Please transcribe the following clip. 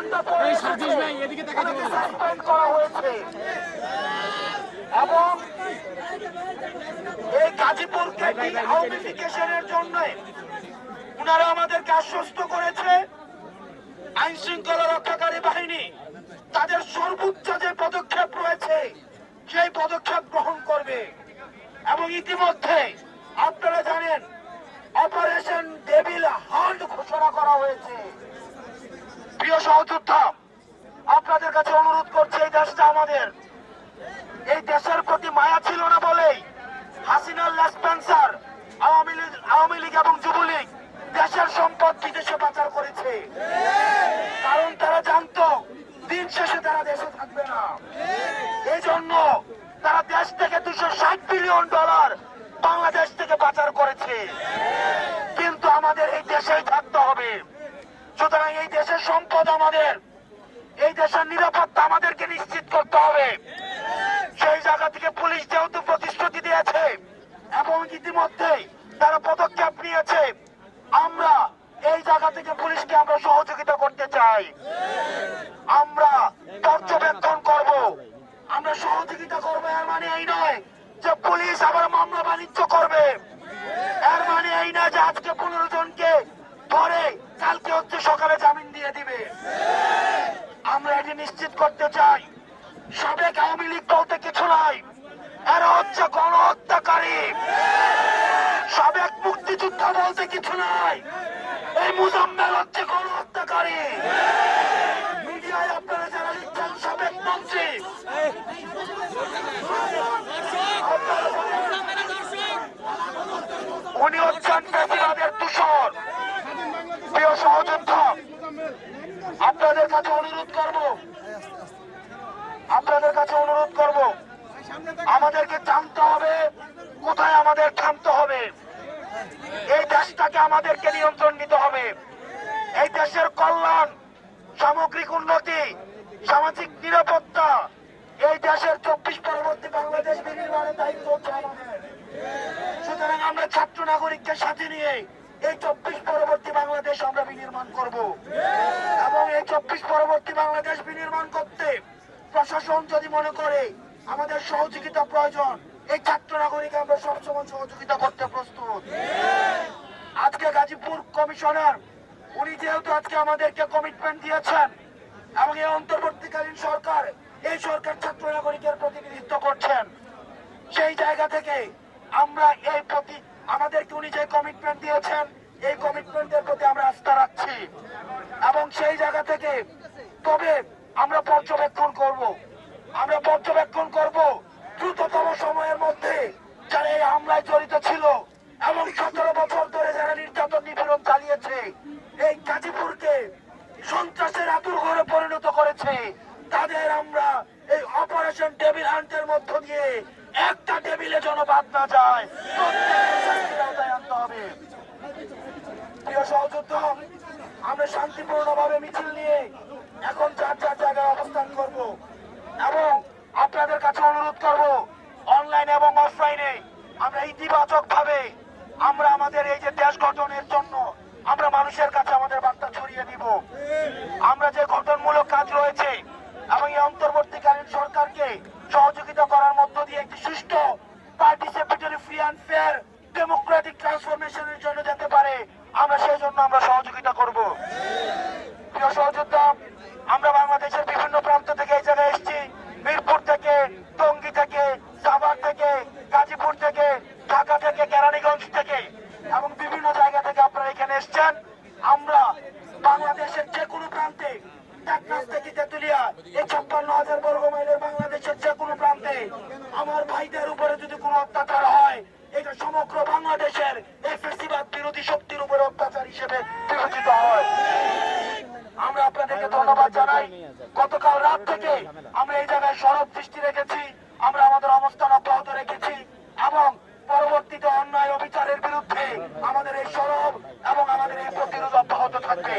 রিমান্ডে পড়ে সাসপেন্ড করা হয়েছে এবং এই গাজীপুরকে আওয়ামীফিকেশনের জন্য উনারা আমাদেরকে আশ্বস্ত করেছে আইন শৃঙ্খলা রক্ষাকারী বাহিনী তাদের সর্বোচ্চ যে পদক্ষেপ রয়েছে সেই পদক্ষেপ গ্রহণ করবে এবং ইতিমধ্যে আপনারা জানেন অপারেশন ডেভিল হান্ট ঘোষণা করা হয়েছে। প্রিয় সহযোদ্ধা, আপনাদের কাছে অনুরোধ করছি, এই দেশটা আমাদের, এই দেশের প্রতি মায়া ছিল না বলেই হাসিনার লেসপেন্সার আওয়ামী লীগ এবং যুবলীগ দেশের সম্পদ বিদেশে পাচার করেছে, কারণ তারা জানতো দিন শেষে তারা দেশে থাকবে না। এই জন্য তারা দেশ থেকে $260 বিলিয়ন বাংলাদেশ থেকে পাচার করেছে, কিন্তু আমাদের এই দেশেই থাকতে হবে। সুতরাং এই দেশের সম্পদ আমাদের, এই দেশের নিরাপত্তা আমাদেরকে নিশ্চিত করতে হবে। সেই জায়গা থেকে পুলিশ যেহেতু প্রতিশ্রুতি দিয়েছে এবং ইতিমধ্যে তারা পদক্ষেপ নিয়েছে, আমরা এই জায়গা থেকে পুলিশকে আমরা সহযোগিতা করতে চাই। আমরা পর্যবেক্ষণ করব, আমরা সহযোগিতা করবো। এর মানে এই নয় যে পুলিশ আবার মামলা বাণিজ্য করবে, এর মানে এই নয় যে আজকে 15 জনকে ধরে কালকে সকালে জামিন দিয়ে দিবে। আমরা এটি নিশ্চিত করতে চাই সাবেক আওয়ামী লীগ বলতে কিছু নাই, এরা হচ্ছে গণহত্যাকারী। সাবেক মুক্তিযোদ্ধা বলতে কিছু নাই, এই মুজাম্মেল হচ্ছে গণহত্যাকারী। মিডিয়ায় আপনারা যারা লিখছেন সাবেক মন্ত্রী, উনি হচ্ছেন ফ্যাসিবাদের দূষণ। প্রিয় সহযোদ্ধা, আপনাদের কাছে অনুরোধ করব, আমাদেরকে জানতে হবে কোথায় আমাদের থামতে হবে। এই দেশটাকে আমাদেরকে নিয়ন্ত্রণ নিতে হবে। এই দেশের কল্যাণ, সামগ্রিক উন্নতি, সামাজিক নিরাপত্তা, এই দেশের 24 পরবর্তী বাংলাদেশ বিনির্মাণের দায়িত্ব হচ্ছে আমাদের। সুতরাং আমরা ছাত্র নাগরিককে সাথে নিয়ে এই 24 পরবর্তী বাংলাদেশ আমরা বিনির্মাণ করব এবং এই 24 পরবর্তী বাংলাদেশ বিনির্মাণ করতে প্রশাসন যদি মনে করে আমাদের সহযোগিতা প্রয়োজন, এই ছাত্র নাগরিক আমরা সবসময় সহযোগিতা করতে প্রস্তুত। আজকে গাজীপুর কমিশনার উনি যেহেতু আজকে আমাদেরকে কমিটমেন্ট দিয়েছেন এবং এই অন্তর্বর্তীকালীন সরকার, এই সরকার ছাত্র নাগরিকের প্রতিনিধিত্ব করছেন, সেই জায়গা থেকে আমরা এই প্রতি আমাদেরকে উনি যে কমিটমেন্ট দিয়েছেন এই কমিটমেন্টের প্রতি আমরা আস্থা রাখছি এবং সেই জায়গা থেকে তবে আমরা পর্যবেক্ষণ করব দ্রুততম সময়ের মধ্যে যারা এই হামলায় জড়িত ছিল এবং 17 বছর ধরে যারা নির্যাতন নিপীড়ন চালিয়েছে, এই গাজীপুরকে সন্ত্রাসের আতুরঘরে পরিণত করেছে, তাদের আমরা এই অপারেশন ডেভিল হান্টের মধ্য দিয়ে একটা টেবিলে যেন বাদ না যায়, প্রত্যেকের শাস্তির আওতায় আনতে হবে। প্রিয় সহযোদ্ধা, আমরা শান্তিপূর্ণভাবে মিছিল নিয়ে এখন যার জায়গায় অবস্থান করব এবং আপনাদের কাছে অনুরোধ করব অনলাইনে এবং অফলাইনে আমরা ইতিবাচক ভাবে আমরা আমাদের এই যে দেশ গঠনের জন্য আমরা মানুষের কাছে আমাদের বার্তা ছড়িয়ে দিব। আমরা যে গঠনমূলক কাজ রয়েছে এবং এই অন্তর্বর্তীকালীন সরকারকে সহযোগিতা করার মধ্য দিয়ে একটি সুষ্ঠু, participatory, free and fair democratic ট্রান্সফরমেশনের জন্য যেতে পারে, আমরা সেই জন্য আমরা সহযোগিতা করব। প্রিয় সহযোদ্ধা, আমরা বাংলাদেশের বিভিন্ন প্রান্ত থেকে এই জায়গায় এসেছি, মিরপুর থেকে, টঙ্গী থেকে, সাভার থেকে, গাজীপুর থেকে, ঢাকা থেকে, কেরানীগঞ্জ থেকে এবং বিভিন্ন জায়গা থেকে আপনারা এখানে এসছেন। আমরা বাংলাদেশের যে কোনো প্রান্তে, টেকনাফ থেকে তেতুলিয়া, এই 56,000 বর্গ মাইলের বাংলাদেশের যে কোনো প্রান্তে আমার ভাইদের উপরে যদি কোনো অত্যাচার হয়, এটা সমগ্র বাংলাদেশের এই ফ্যাসিবাদ বিরোধী শক্তির উপরে অত্যাচার হিসেবে বিবেচিত হয়। আমরা আপনাদেরকে ধন্যবাদ জানাই। গতকাল রাত থেকে আমরা এই জায়গায় সরব দৃষ্টি রেখেছি, আমরা আমাদের অবস্থান অব্যাহত রেখেছি এবং পরবর্তীতে অন্যায় অবিচারের বিরুদ্ধে আমাদের এই সরব এবং আমাদের এই প্রতিরোধ অব্যাহত থাকবে।